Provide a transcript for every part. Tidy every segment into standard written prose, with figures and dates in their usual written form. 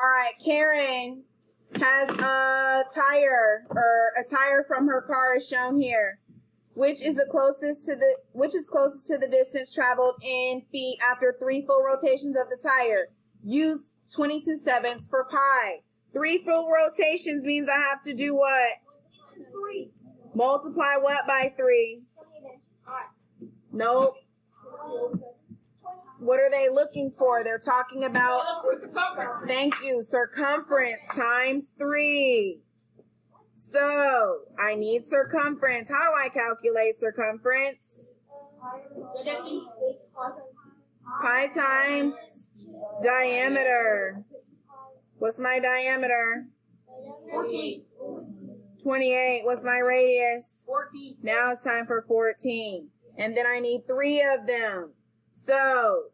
All right, Karen has a tire, or a tire from her car is shown here. Which is closest to the distance traveled in feet after 3 full rotations of the tire? Use 22/7 for pi. 3 full rotations means I have to do what? 3. Multiply what by 3? Nope. What are they looking for? They're talking about, thank you, circumference times 3. So, I need circumference. How do I calculate circumference? Pi times diameter. What's my diameter? 28. What's my radius? 14. Now it's time for 14. And then I need 3 of them. So,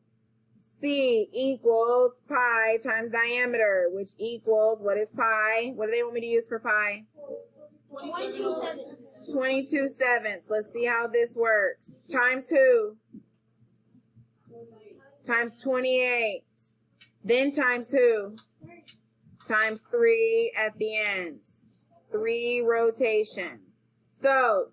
C equals pi times diameter, which equals, what is pi? What do they want me to use for pi? 22/7. 22/7. Let's see how this works. Times who? Times 28. Then times who? Times 3 at the end. 3 rotations. So,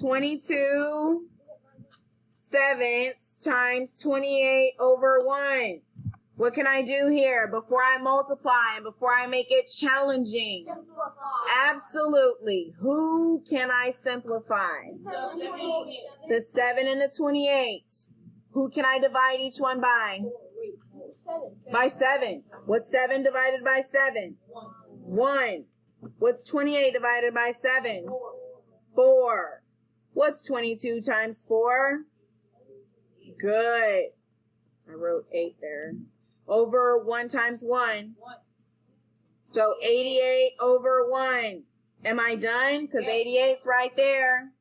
22/7 times 28 over 1. What can I do here before I multiply and before I make it challenging? Simplify. Absolutely. Who can I simplify? The 7 and the 28. Who can I divide each one by? 7. By 7. What's 7 divided by 7? 1. What's 28 divided by 7? 4. What's 22 times 4? Good. I wrote 8 there. Over 1 times 1. So 88 over 1. Am I done? Because 88's right there.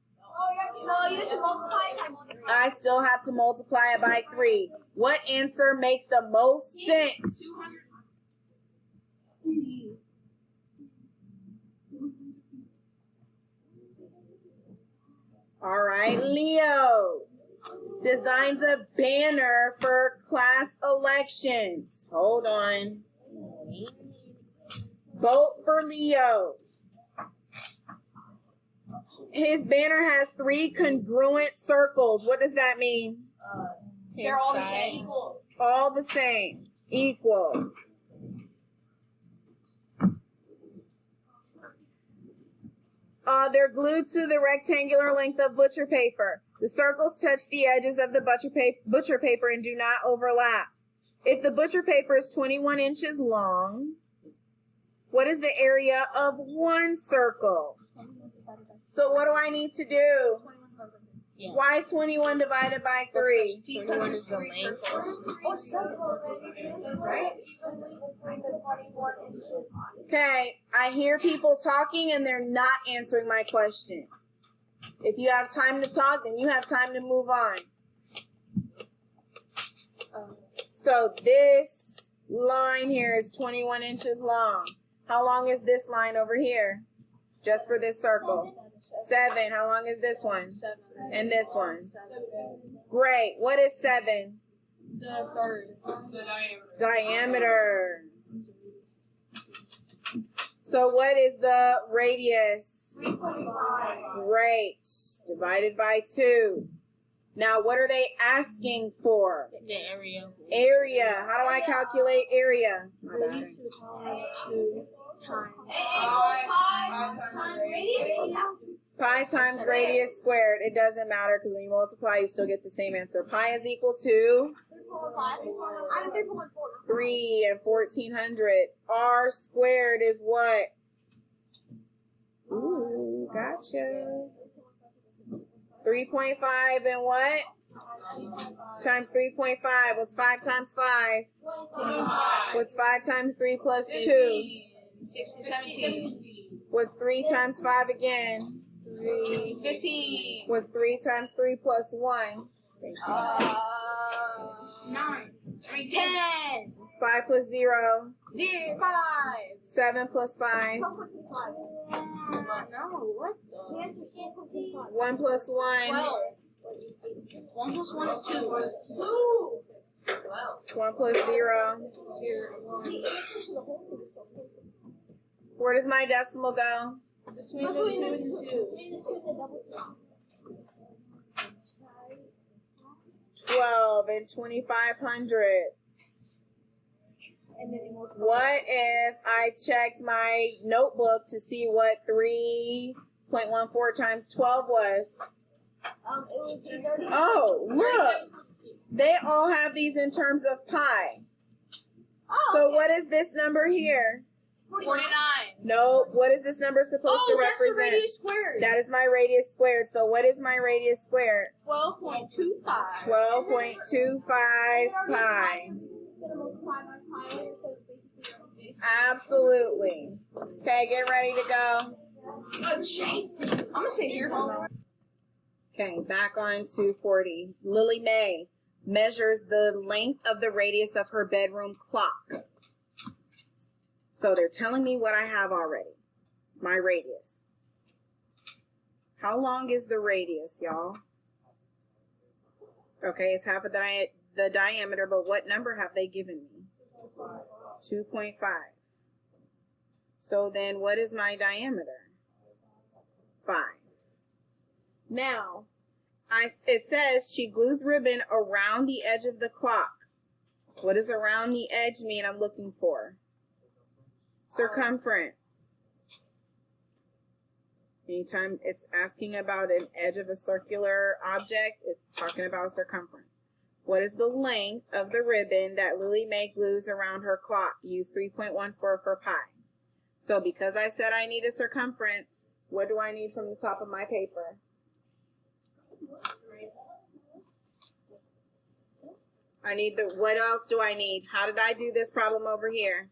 No, you have to multiply times 3. I still have to multiply it by 3. What answer makes the most sense? 200. All right, Leo designs a banner for class elections. Hold on. Vote for Leo. His banner has 3 congruent circles. What does that mean? They're all the same. All the same. Equal. They're glued to the rectangular length of butcher paper. The circles touch the edges of the butcher paper and do not overlap. If the butcher paper is 21 inches long, what is the area of 1 circle? So what do I need to do? Yeah. Why 21 divided by 3? 21 is the length. Or 7. Right? Okay, I hear people talking and they're not answering my question. If you have time to talk, then you have time to move on. So this line here is 21 inches long. How long is this line over here? Just for this circle. 7. How long is this one? 7. And this one? Great. What is 7? The third. Diameter. So what is the radius? 3.5. Great. Divided by 2. Now what are they asking for? The area. Area. How do I calculate area? Radius to the power of 2 times. Pi times radius squared. It doesn't matter because when you multiply, you still get the same answer. Pi is equal to 3 and 1400. R squared is what? Ooh, gotcha. 3.5 and what? Times 3.5. What's 5 times 5? 25. What's 5 times 3 plus 2? 17. What's 3 times 5 again? 15. What's 3 times 3 plus 1? 9. 10. 5 plus 0. 5. 7 plus 5. No, what the? 1 plus 1. 12. 1 plus 1 is 2. 2. 1 plus 0. 0. Where does my decimal go? Between the 2 and the 2. 12 and 2500. What if I checked my notebook to see what 3.14 times 12 was? It was 30. Oh, look. They all have these in terms of pi. Oh, So what is this number here? 49. No, what is this number supposed to That's the represent? radius squared. That is my radius squared. So what is my radius squared? 12.25. 12.25 pi. Absolutely. Okay, get ready to go. Oh, Jason. I'm going to sit here. Okay, back on 240. Lily Mae measures the length of the radius of her bedroom clock. So they're telling me what I have already. My radius. How long is the radius, y'all? Okay, it's half of the diameter, but what number have they given me? 2.5. So then what is my diameter? 5. Now, it says she glues ribbon around the edge of the clock. What does around the edge mean I'm looking for? Circumference. Anytime it's asking about an edge of a circular object, it's talking about circumference. What is the length of the ribbon that Lily Mae glues around her clock? Use 3.14 for pi. So because I said I need a circumference, what do I need from the top of my paper? I need what else do I need? How did I do this problem over here?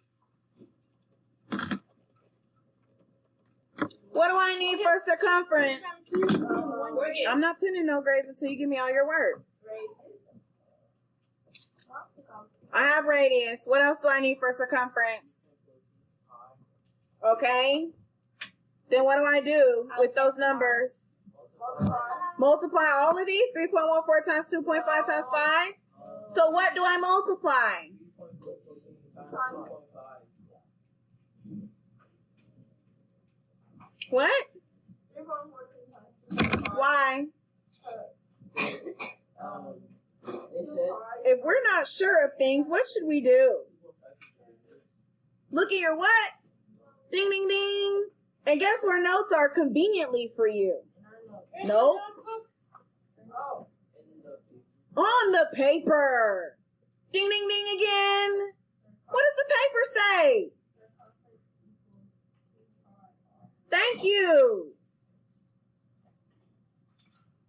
What do I need for circumference? I'm not putting in no grades until you give me all your work. I have radius. What else do I need for circumference? Okay. Then what do I do with those numbers? Multiply all of these. 3.14 times 2.5 times 5. So what do I multiply? What? Why? If we're not sure of things, what should we do? Look at your what? Ding, ding, ding. And guess where notes are conveniently for you? Nope. On the paper. Ding, ding, ding again. What does the paper say? Thank you.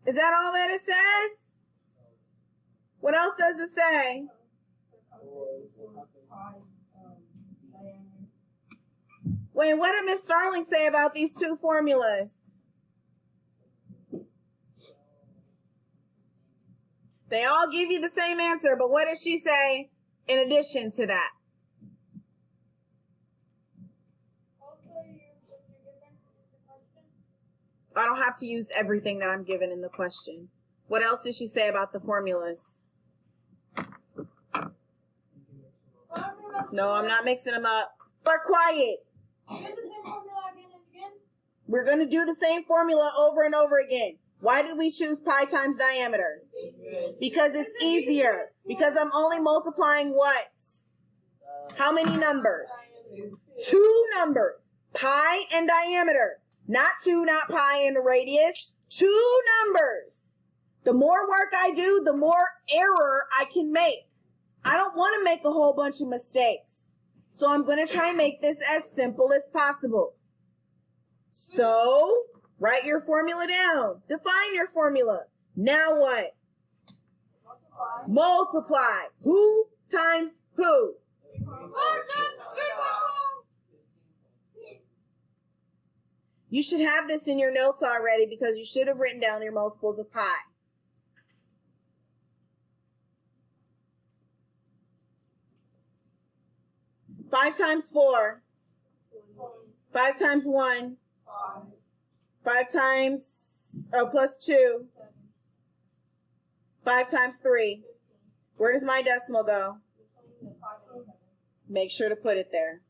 Is that all that it says? What else does it say? Wait, what did Miss Starling say about these two formulas? They all give you the same answer, but what did she say in addition to that? I don't have to use everything that I'm given in the question. What else did she say about the formulas? No, I'm not mixing them up. Are quiet. We're going to do the same formula over and over again. Why did we choose pi times diameter? Because it's easier. Because I'm only multiplying what? How many numbers? 2 numbers. Pi and diameter. Not 2, not pi and the radius. 2 numbers. The more work I do, the more error I can make. I don't want to make a whole bunch of mistakes. So I'm going to try and make this as simple as possible. So, write your formula down. Define your formula. Now what? Multiply. Who times who? You should have this in your notes already because you should have written down your multiples of pi. Five times 4. 5 times 1. 5 times, plus 2. 5 times 3. Where does my decimal go? Make sure to put it there.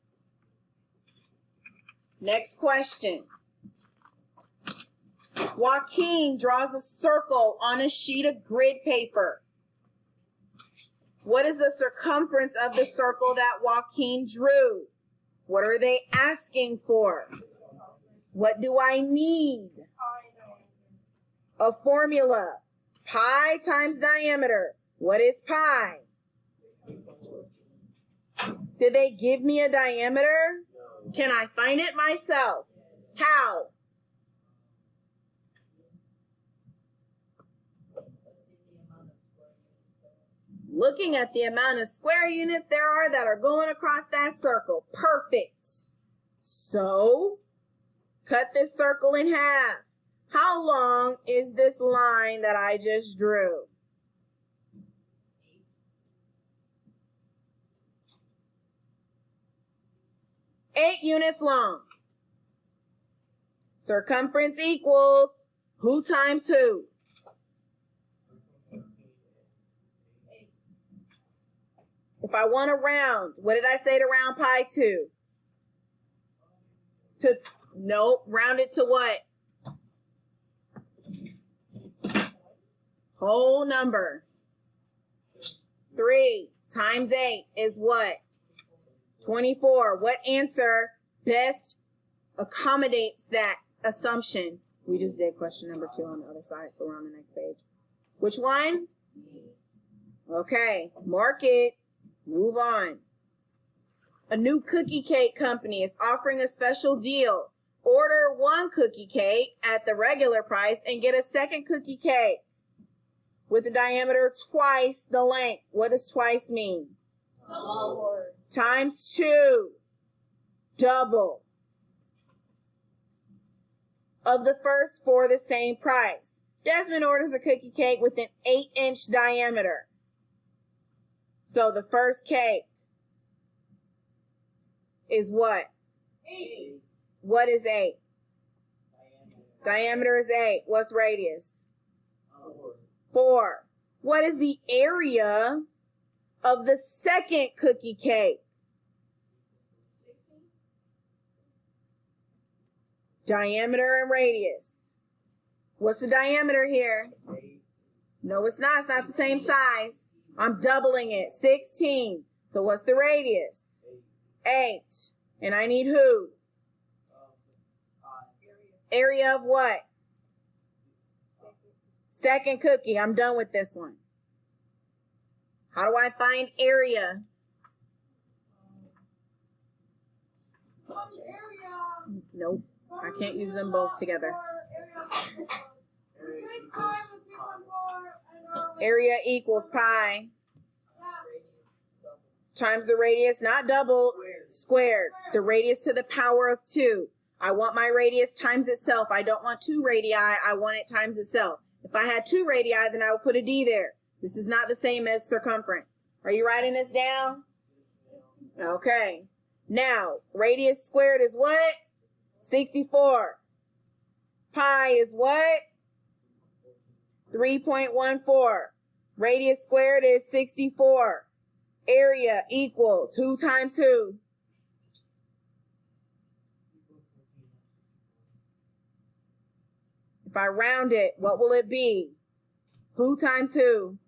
Next question. Joaquin draws a circle on a sheet of grid paper. What is the circumference of the circle that Joaquin drew? What are they asking for? What do I need? A formula. Pi times diameter. What is pi? Did they give me a diameter? Can I find it myself? How? Looking at the amount of square units there are that are going across that circle. Perfect. So, cut this circle in half. How long is this line that I just drew? 8 units long. Circumference equals who times who? If I want to round, what did I say to round pi to? Nope, round it to what? Whole number. 3 times 8 is what? 24. What answer best accommodates that assumption? We just did question number 2 on the other side, so we're on the next page. Which one? Okay, mark it. Move on. A new cookie cake company is offering a special deal. Order 1 cookie cake at the regular price and get a second cookie cake with a diameter twice the length. What does twice mean? Double. Times 2. Double. Of the first for the same price. Desmond orders a cookie cake with an 8-inch diameter. So the first cake is what? 8. What is 8? Diameter is 8. What's radius? 4. What is the area of the second cookie cake? 16. Diameter and radius. What's the diameter here? No, it's not. It's not the same size. I'm doubling it. 16. So what's the radius? 8. And I need who? Area of what? Second cookie. I'm done with this one. How do I find area? Nope. I can't use them both together. Area equals pi times the radius, not doubled, squared. The radius to the power of 2. I want my radius times itself. I don't want 2 radii. I want it times itself. If I had 2 radii, then I would put a d there. This is not the same as circumference. Are you writing this down? Okay. Now, radius squared is what? 64. Pi is what? 3.14. Radius squared is 64. Area equals who times who? If I round it, what will it be? Who times who?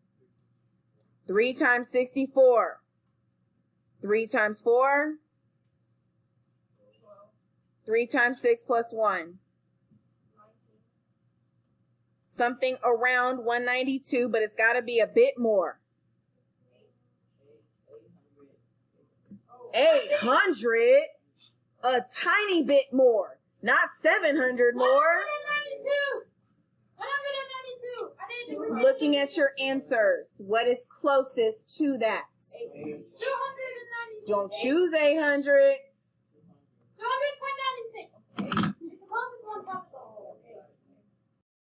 3 times 64. 3 times 4? 3 times 6 plus 1. Something around 192, but it's got to be a bit more. 800? A tiny bit more. Not 700 more. 192. Looking at your answers, what is closest to that? 292. Don't choose 800. 200.96. It's the closest one possible.